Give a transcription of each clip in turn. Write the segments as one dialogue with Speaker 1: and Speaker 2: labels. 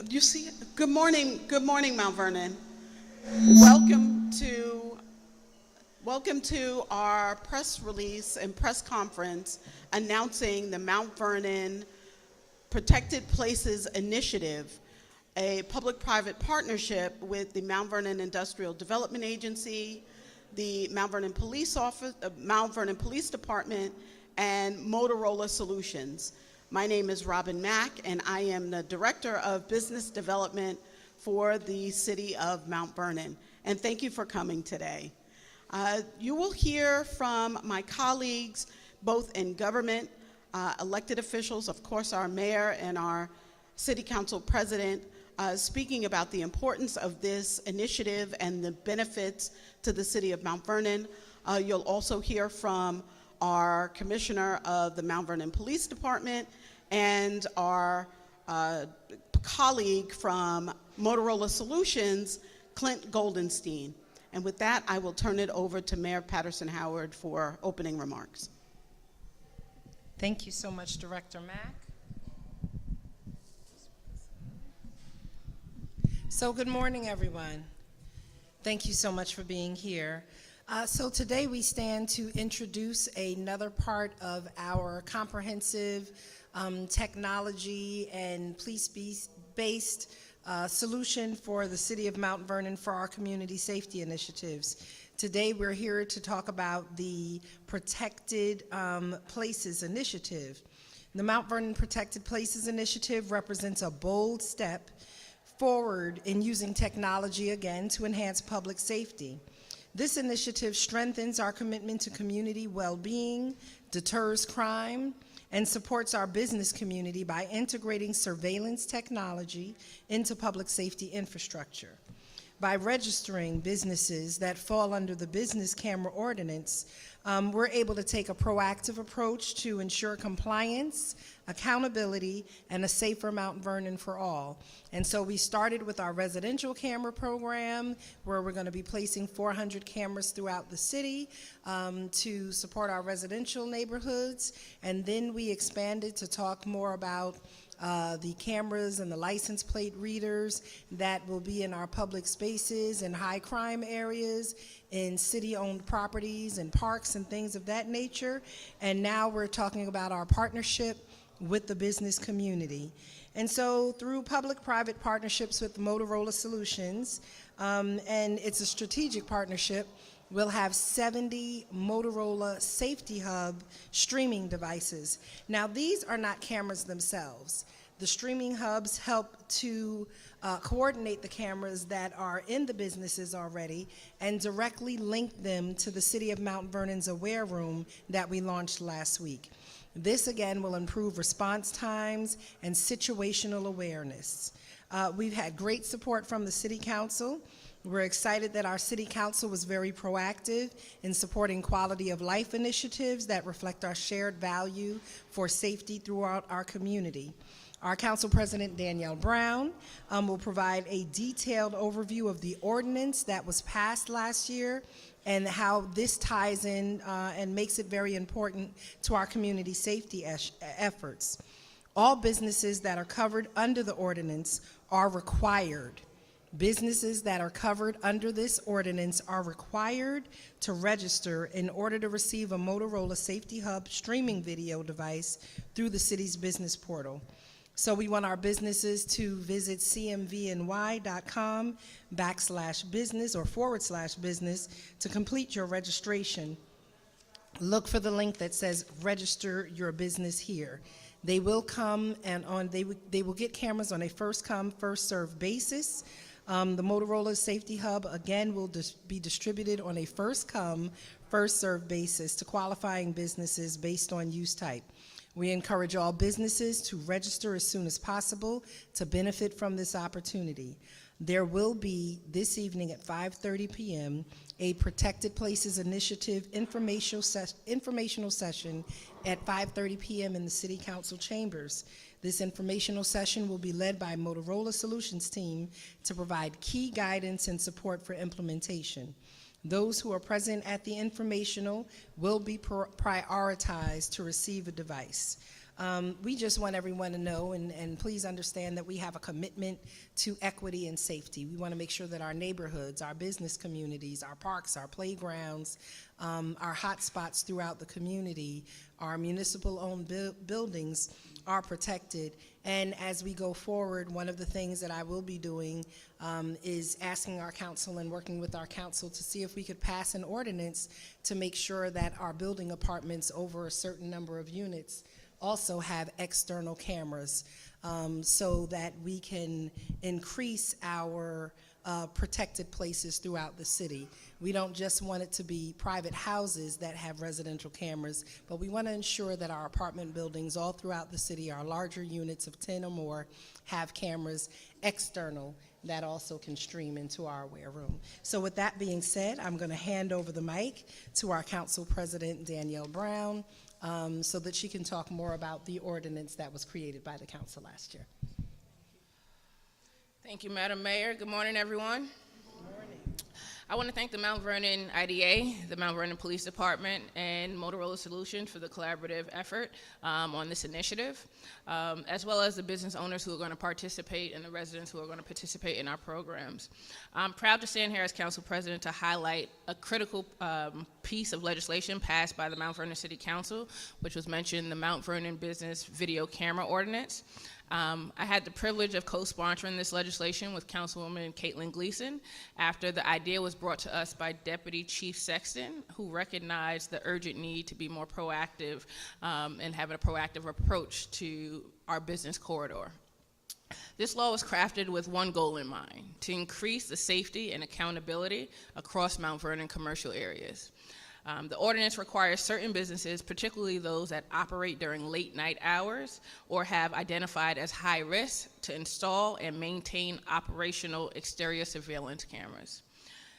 Speaker 1: You see it? Good morning, Mount Vernon. Welcome to welcome to our press release and press conference announcing the Mount Vernon Protected Places Initiative, a public-private partnership with the Mount Vernon Industrial Development Agency, the Mount Vernon Police Department, and Motorola Solutions. My name is Robin Mack, and I am the Director of Business Development for the City of Mount Vernon. And thank you for coming today. You will hear from my colleagues, both in government, elected officials, of course our mayor and our City Council President, speaking about the importance of this initiative and the benefits to the City of Mount Vernon. You'll also hear from our Commissioner of the Mount Vernon Police Department and our colleague from Motorola Solutions, Clint Goldenstein. And with that, I will turn it over to Mayor Patterson Howard for opening remarks.
Speaker 2: Thank you so much, Director Mack. So good morning, everyone. Thank you so much for being here. So today we stand to introduce another part of our comprehensive technology and police-based solution for the City of Mount Vernon for our community safety initiatives. Today we're here to talk about the Protected Places Initiative. The Mount Vernon Protected Places Initiative represents a bold step forward in using technology again to enhance public safety. This initiative strengthens our commitment to community well-being, deters crime, and supports our business community by integrating surveillance technology into public safety infrastructure. By registering businesses that fall under the Business Camera Ordinance, we're able to take a proactive approach to ensure compliance, accountability, and a safer Mount Vernon for all. And so we started with our residential camera program, where we're going to be placing 400 cameras throughout the city to support our residential neighborhoods. And then we expanded to talk more about the cameras and the license plate readers that will be in our public spaces in high crime areas, in city-owned properties and parks and things of that nature. And now we're talking about our partnership with the business community. And so through public-private partnerships with Motorola Solutions, and it's a strategic partnership, we'll have 70 Motorola Safethub streaming devices. Now, these are not cameras themselves. The streaming hubs help to coordinate the cameras that are in the businesses already and directly link them to the City of Mount Vernon's Aware Room that we launched last week. This, again, will improve response times and situational awareness. We've had great support from the City Council. We're excited that our City Council was very proactive in supporting quality of life initiatives that reflect our shared value for safety throughout our community. Our Council President, Danielle Brown, will provide a detailed overview of the ordinance that was passed last year and how this ties in and makes it very important to our community safety efforts. All businesses that are covered under the ordinance are required. Businesses that are covered under this ordinance are required to register in order to receive a Motorola Safethub streaming video device through the city's business portal. So we want our businesses to visit cmvny.com/business or /business to complete your registration. Look for the link that says register your business here. They will come and they will get cameras on a first come, first served basis. The Motorola Safethub, again, will be distributed on a first come, first served basis to qualifying businesses based on use type. We encourage all businesses to register as soon as possible to benefit from this opportunity. There will be, this evening at 5:30 p.m., a Protected Places Initiative informational session at 5:30 p.m. in the City Council chambers. This informational session will be led by Motorola Solutions team to provide key guidance and support for implementation. Those who are present at the informational will be prioritized to receive a device. We just want everyone to know, and please understand that we have a commitment to equity and safety. We want to make sure that our neighborhoods, our business communities, our parks, our playgrounds, our hot spots throughout the community, our municipal-owned buildings are protected. And as we go forward, one of the things that I will be doing is asking our council and working with our council to see if we could pass an ordinance to make sure that our building apartments over a certain number of units also have external cameras, so that we can increase our protected places throughout the city. We don't just want it to be private houses that have residential cameras, but we want to ensure that our apartment buildings all throughout the city, our larger units of 10 or more, have cameras external that also can stream into our aware room. So with that being said, I'm going to hand over the mic to our council president, Danielle Brown, so that she can talk more about the ordinance that was created by the council last year.
Speaker 3: Thank you, Madam Mayor. Good morning, everyone. Good morning. I want to thank the Mount Vernon IDA, the Mount Vernon Police Department, and Motorola Solutions for the collaborative effort on this initiative, as well as the business owners who are going to participate and the residents who are going to participate in our programs. I'm proud to stand here as Council President to highlight a critical piece of legislation passed by the Mount Vernon City Council, which was mentioned, the Mount Vernon Business Video Camera Ordinance. I had the privilege of co-sponsoring this legislation with Councilwoman Caitlin Gleason after the idea was brought to us by Deputy Chief Sexton, who recognized the urgent need to be more proactive and have a proactive approach to our business corridor. This law was crafted with one goal in mind: to increase the safety and accountability across Mount Vernon commercial areas. The ordinance requires certain businesses, particularly those that operate during late night hours or have identified as high risk, to install and maintain operational exterior surveillance cameras.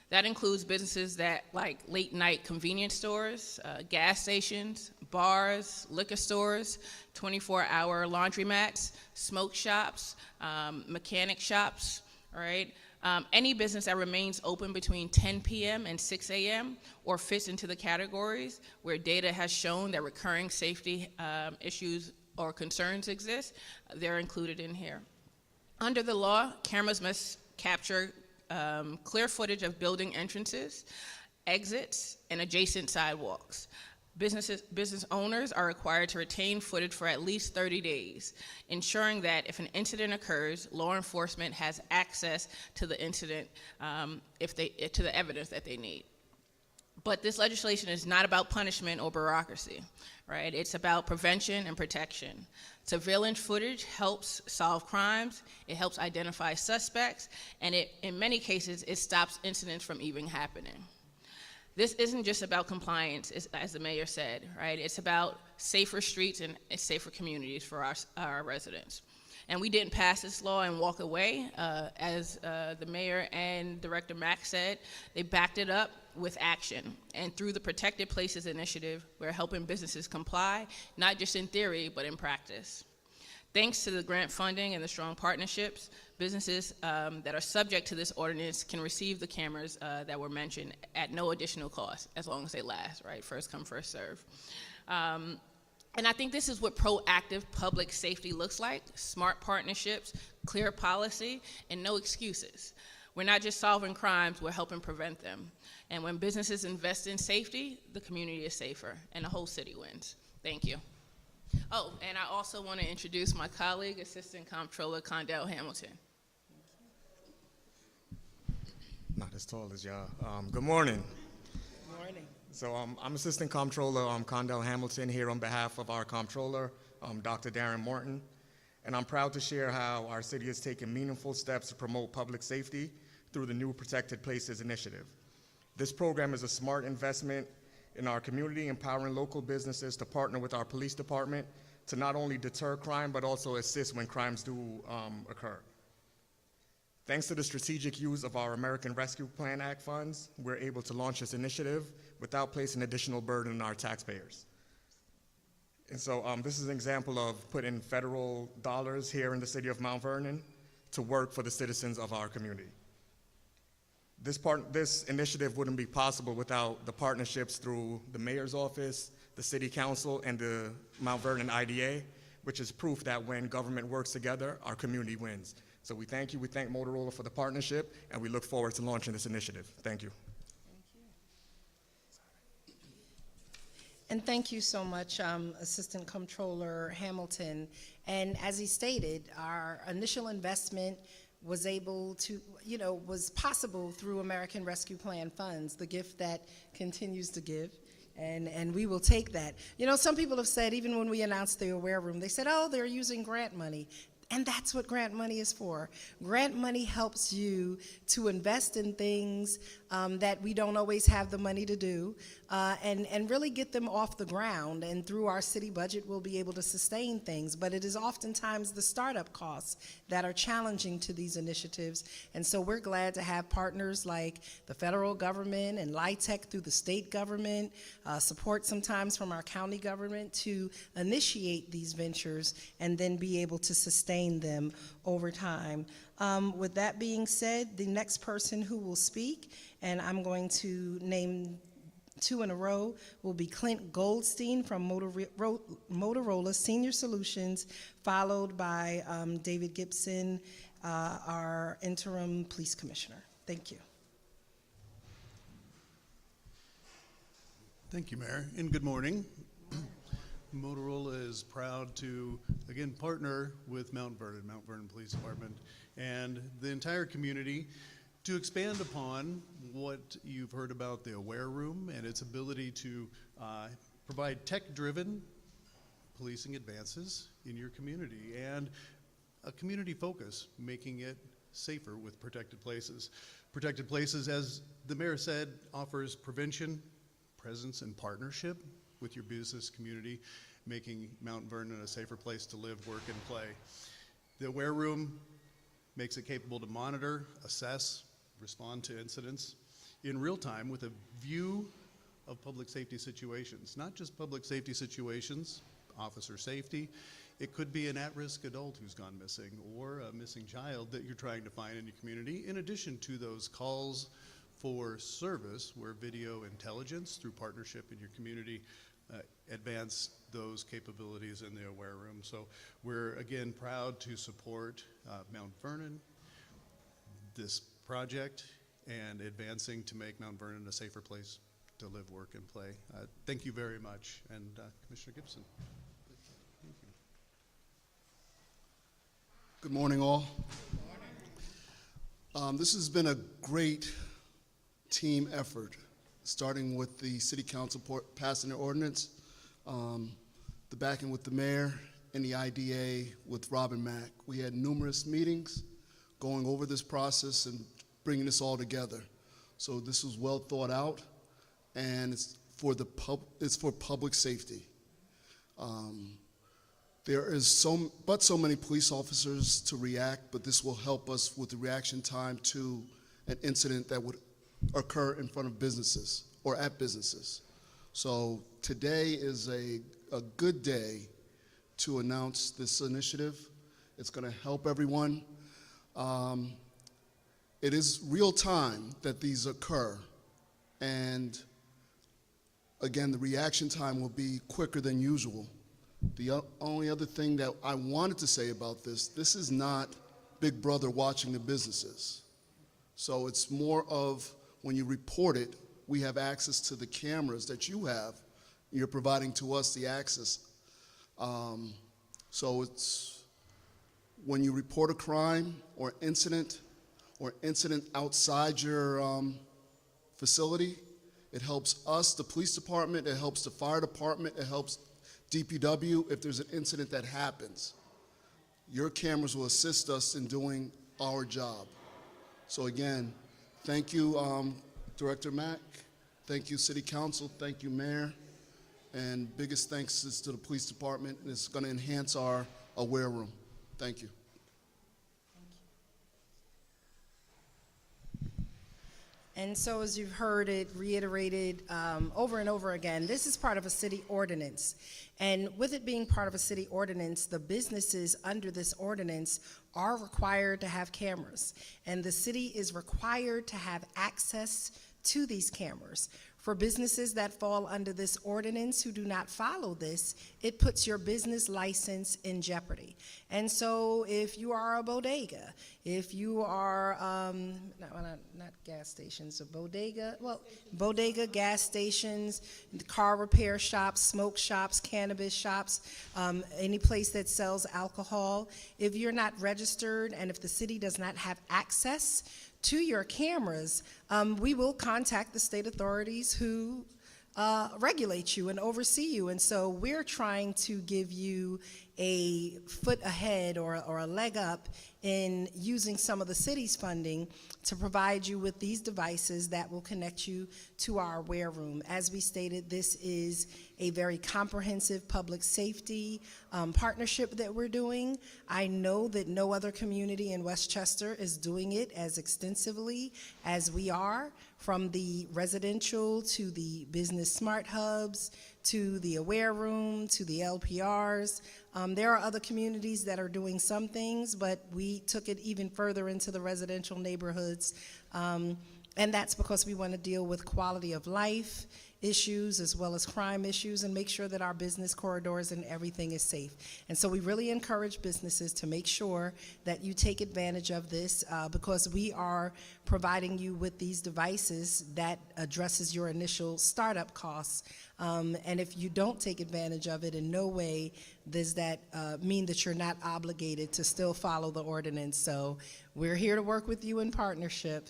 Speaker 3: That includes businesses that like late night convenience stores, gas stations, bars, liquor stores, 24-hour laundromats, smoke shops, mechanic shops, all right? Any business that remains open between 10 p.m. and 6 a.m. or fits into the categories where data has shown that recurring safety issues or concerns exist, they're included in here. Under the law, cameras must capture clear footage of building entrances, exits, and adjacent sidewalks. Business owners are required to retain footage for at least 30 days, ensuring that if an incident occurs, law enforcement has access to the incident, to the evidence that they need. But this legislation is not about punishment or bureaucracy, right? It's about prevention and protection. Surveillance footage helps solve crimes, it helps identify suspects, and in many cases, it stops incidents from even happening. This isn't just about compliance, as the mayor said, right? It's about safer streets and safer communities for our residents. And we didn't pass this law and walk away. As the mayor and Director Mack said, they backed it up with action. And through the Protected Places Initiative, we're helping businesses comply, not just in theory, but in practice. Thanks to the grant funding and the strong partnerships, businesses that are subject to this ordinance can receive the cameras that were mentioned at no additional cost, as long as they last, right? First come, first serve. And I think this is what proactive public safety looks like: smart partnerships, clear policy, and no excuses. We're not just solving crimes, we're helping prevent them. And when businesses invest in safety, the community is safer, and the whole city wins. Thank you. Oh, and I also want to introduce my colleague, Assistant Comptroller Condell Hamilton.
Speaker 4: Not as tall as y'all. Good morning.
Speaker 2: Good morning.
Speaker 4: So I'm Assistant Comptroller Condell Hamilton here on behalf of our Comptroller, Dr. Darren Morton. And I'm proud to share how our city has taken meaningful steps to promote public safety through the new Protected Places Initiative. This program is a smart investment in our community, empowering local businesses to partner with our police department to not only deter crime, but also assist when crimes do occur. Thanks to the strategic use of our American Rescue Plan Act funds, we're able to launch this initiative without placing additional burden on our taxpayers. And so this is an example of putting federal dollars here in the city of Mount Vernon to work for the citizens of our community. This initiative wouldn't be possible without the partnerships through the mayor's office, the city council, and the Mount Vernon IDA, which is proof that when government works together, our community wins. So we thank you, we thank Motorola for the partnership, and we look forward to launching this initiative. Thank you.
Speaker 2: And thank you so much, Assistant Comptroller Hamilton. And as he stated, our initial investment was able to, was possible through American Rescue Plan funds, the gift that continues to give. And we will take that. Some people have said, even when we announced the Aware Room, they said, oh, they're using grant money. And that's what grant money is for. Grant money helps you to invest in things that we don't always have the money to do, and really get them off the ground. And through our city budget, we'll be able to sustain things. But it is oftentimes the startup costs that are challenging to these initiatives. And so we're glad to have partners like the federal government and LIHTC through the state government, support sometimes from our county government to initiate these ventures and then be able to sustain them over time. With that being said, the next person who will speak, and I'm going to name two in a row, will be Clint Goldstein from Motorola Senior Solutions, followed by David Gibson, our interim police commissioner. Thank you.
Speaker 5: Thank you, Mayor, and good morning. Motorola is proud to, again, partner with Mount Vernon Police Department, and the entire community to expand upon what you've heard about the Aware Room and its ability to provide tech-driven policing advances in your community and a community focus, making it safer with protected places. Protected places, as the mayor said, offers prevention, presence, and partnership with your business community, making Mount Vernon a safer place to live, work, and play. The Aware Room makes it capable to monitor, assess, respond to incidents in real time with a view of public safety situations. Not just public safety situations, officer safety. It could be an at-risk adult who's gone missing or a missing child that you're trying to find in your community, in addition to those calls for service where video intelligence through partnership in your community advance those capabilities in the Aware Room. So we're, again, proud to support Mount Vernon, this project, and advancing to make Mount Vernon a safer place to live, work, and play. Thank you very much. And Commissioner Gibson. Thank you.
Speaker 6: Good morning, all. Good morning. This has been a great team effort, starting with the City Council passing the ordinance, the backing with the mayor, and the IDA with Robin Mack. We had numerous meetings going over this process and bringing this all together. So this was well thought out, and it's for public safety. There is so many police officers to react, but this will help us with the reaction time to an incident that would occur in front of businesses or at businesses. So today is a good day to announce this initiative. It's going to help everyone. It is real time that these occur, and again, the reaction time will be quicker than usual. The only other thing that I wanted to say about this is not Big Brother watching the businesses. So it's more of, when you report it, we have access to the cameras that you have. You're providing to us the access. So it's, when you report a crime or incident outside your facility, it helps us, the police department, it helps the fire department, it helps DPW if there's an incident that happens. Your cameras will assist us in doing our job. So again, thank you, Director Mack. Thank you, City Council. Thank you, Mayor. And biggest thanks is to the police department, and it's going to enhance our Aware Room. Thank you.
Speaker 2: And so, as you've heard it reiterated over and over again, this is part of a city ordinance. And with it being part of a city ordinance, the businesses under this ordinance are required to have cameras. And the city is required to have access to these cameras. For businesses that fall under this ordinance who do not follow this, it puts your business license in jeopardy. And so if you are a bodega, if you are, not gas stations, a bodega, well, bodega, gas stations, car repair shops, smoke shops, cannabis shops, any place that sells alcohol, if you're not registered and if the city does not have access to your cameras, we will contact the state authorities who regulate you and oversee you. And so we're trying to give you a foot ahead or a leg up in using some of the city's funding to provide you with these devices that will connect you to our aware room. As we stated, this is a very comprehensive public safety partnership that we're doing. I know that no other community in Westchester is doing it as extensively as we are, from the residential to the business smart hubs, to the aware room, to the LPRs. There are other communities that are doing some things, but we took it even further into the residential neighborhoods. And that's because we want to deal with quality of life issues as well as crime issues and make sure that our business corridors and everything is safe. And so we really encourage businesses to make sure that you take advantage of this because we are providing you with these devices that addresses your initial startup costs. And if you don't take advantage of it, in no way does that mean that you're not obligated to still follow the ordinance. So we're here to work with you in partnership.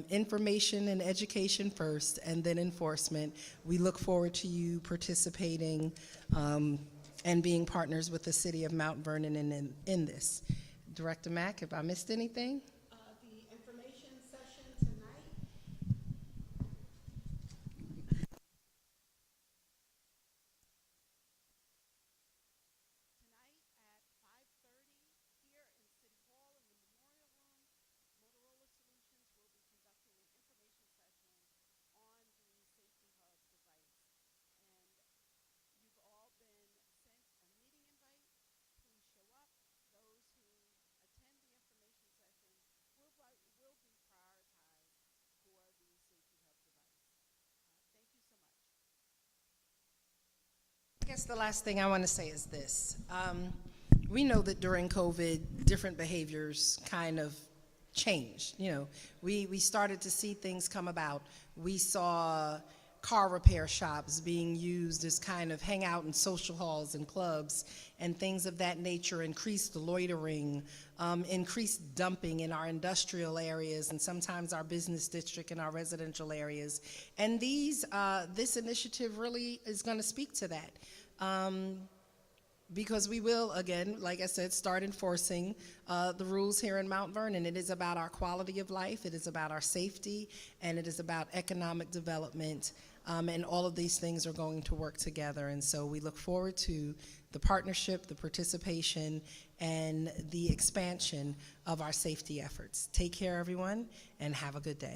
Speaker 2: Information and education first, and then enforcement. We look forward to you participating and being partners with the city of Mount Vernon in this. Director Mack, have I missed anything?
Speaker 1: The information session tonight. Tonight at 5:30 here in City Hall in the Memorial Room, Motorola Solutions will be conducting an information session on the Safethub device. And you've all been sent a meeting invite. Please show up. Those who attend the information session will be prioritized for the Safethub device. Thank you so much.
Speaker 2: I guess the last thing I want to say is this. We know that during COVID, different behaviors kind of changed. You know, we started to see things come about. We saw car repair shops being used as kind of hangout and social halls and clubs and things of that nature, increased loitering, increased dumping in our industrial areas and sometimes our business district and our residential areas. And this initiative really is going to speak to that. Because we will, again, like I said, start enforcing the rules here in Mount Vernon. It is about our quality of life, it is about our safety, and it is about economic development. And all of these things are going to work together. And so we look forward to the partnership, the participation, and the expansion of our safety efforts. Take care, everyone, and have a good day.